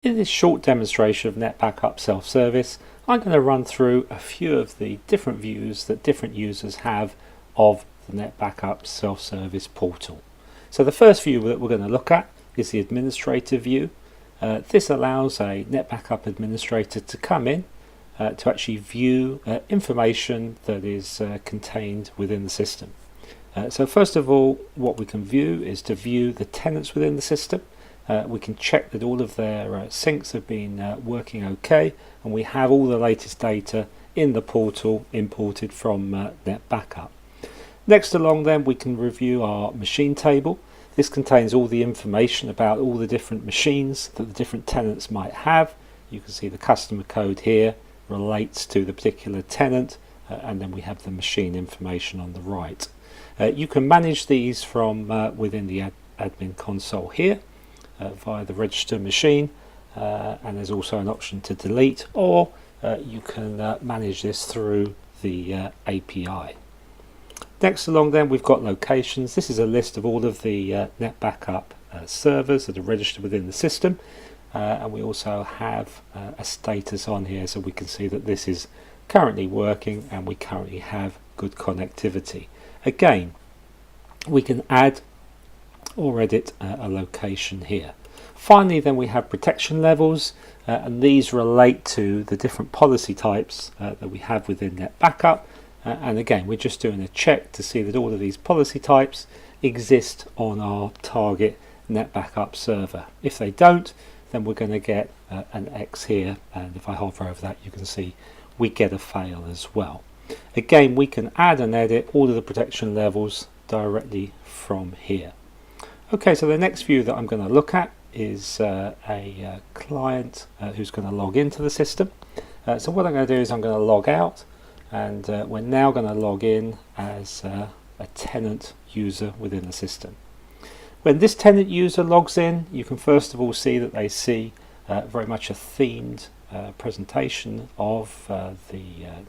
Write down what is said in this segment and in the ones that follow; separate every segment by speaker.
Speaker 1: In this short demonstration of Net Backup Self-Service, I'm going to run through a few of the different views that different users have of the Net Backup Self-Service portal. So the first view that we're going to look at is the administrator view. This allows a Net Backup administrator to come in to actually view information that is contained within the system. So first of all, what we can view is to view the tenants within the system. We can check that all of their syncs have been working okay, and we have all the latest data in the portal imported from Net Backup. Next along then, we can review our machine table. This contains all the information about all the different machines that the different tenants might have. You can see the customer code here relates to the particular tenant, and then we have the machine information on the right. You can manage these from within the admin console here via the register machine, and there's also an option to delete, or you can manage this through the API. Next along then, we've got locations. This is a list of all of the Net Backup servers that are registered within the system, and we also have a status on here, so we can see that this is currently working and we currently have good connectivity. Again, we can add or edit a location here. Finally then, we have protection levels, and these relate to the different policy types that we have within Net Backup. And again, we're just doing a check to see that all of these policy types exist on our target Net Backup server. If they don't, then we're going to get an X here, and if I hover over that, you can see we get a fail as well. Again, we can add and edit all of the protection levels directly from here. Okay, so the next view that I'm going to look at is a client who's going to log into the system. So what I'm going to do is I'm going to log out, and we're now going to log in as a tenant user within the system. When this tenant user logs in, you can first of all see that they see very much a themed presentation of the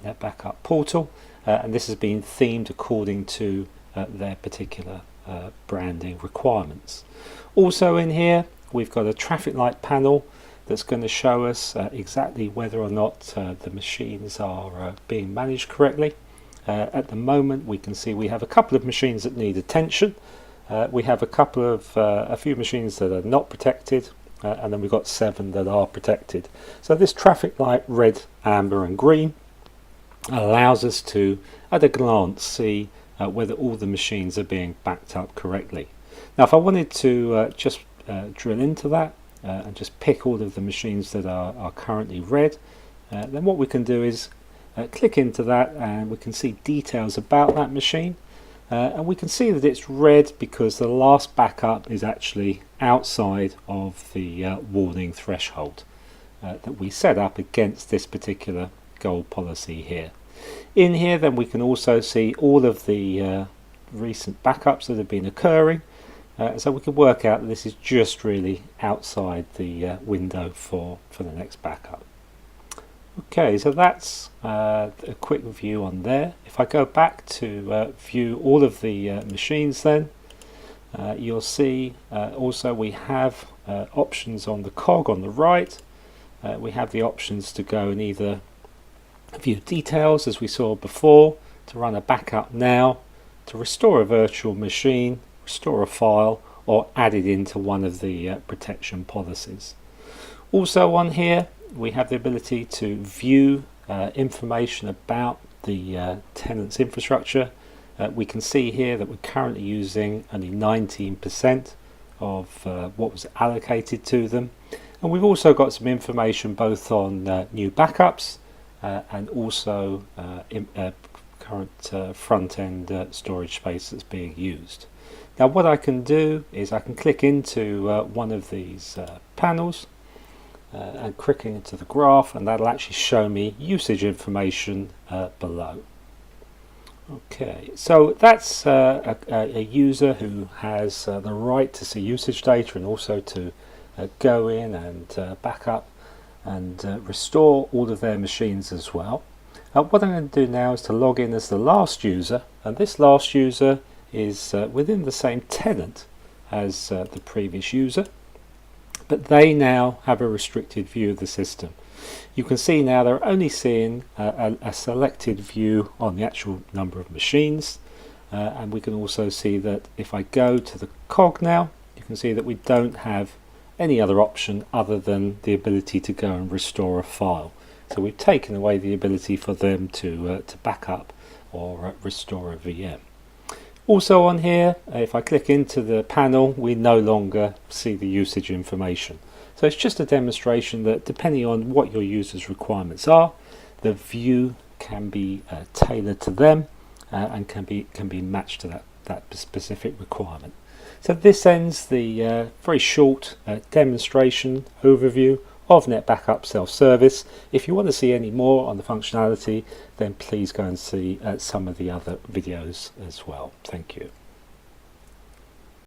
Speaker 1: Net Backup portal, and this has been themed according to their particular branding requirements. Also in here, we've got a traffic light panel that's going to show us exactly whether or not the machines are being managed correctly. At the moment, we can see we have a couple of machines that need attention. We have a few machines that are not protected, and then we've got 7 that are protected. So this traffic light red, amber and green allows us to, at a glance, see whether all the machines are being backed up correctly. Now if I wanted to just drill into that and just pick all of the machines that are currently red, then what we can do is click into that, and we can see details about that machine, and we can see that it's red because the last backup is actually outside of the warning threshold that we set up against this particular gold policy here. In here then, we can also see all of the recent backups that have been occurring, so we can work out that this is just really outside the window for the next backup. Okay, so that's a quick view on there. If I go back to view all of the machines then, you'll see also we have options on the cog on the right. We have the options to go and either view details, as we saw before, to run a backup now, to restore a virtual machine, restore a file, or add it into one of the protection policies. Also on here, we have the ability to view information about the tenant's infrastructure. We can see here that we're currently using only 19% of what was allocated to them, and we've also got some information both on new backups and also current front-end storage space that's being used. Now what I can do is I can click into one of these panels and clicking into the graph, and that'll actually show me usage information below. Okay, so that's a user who has the right to see usage data, and also to go in and back up and restore all of their machines as well. What I'm going to do now is to log in as the last user, and this last user is within the same tenant as the previous user. but they now have a restricted view of the system. You can see now they're only seeing a selected view on the actual number of machines, and we can also see that if I go to the cog now, you can see that we don't have any other option other than the ability to go and restore a file. So we've taken away the ability for them to back up or restore a VM. Also on here, if I click into the panel, we no longer see the usage information. So it's just a demonstration that depending on what your user's requirements are, the view can be tailored to them and can be matched to that specific requirement. So this ends the very short demonstration overview of Net Backup Self-Service. If you want to see any more on the functionality, then please go and see some of the other videos as well. Thank you.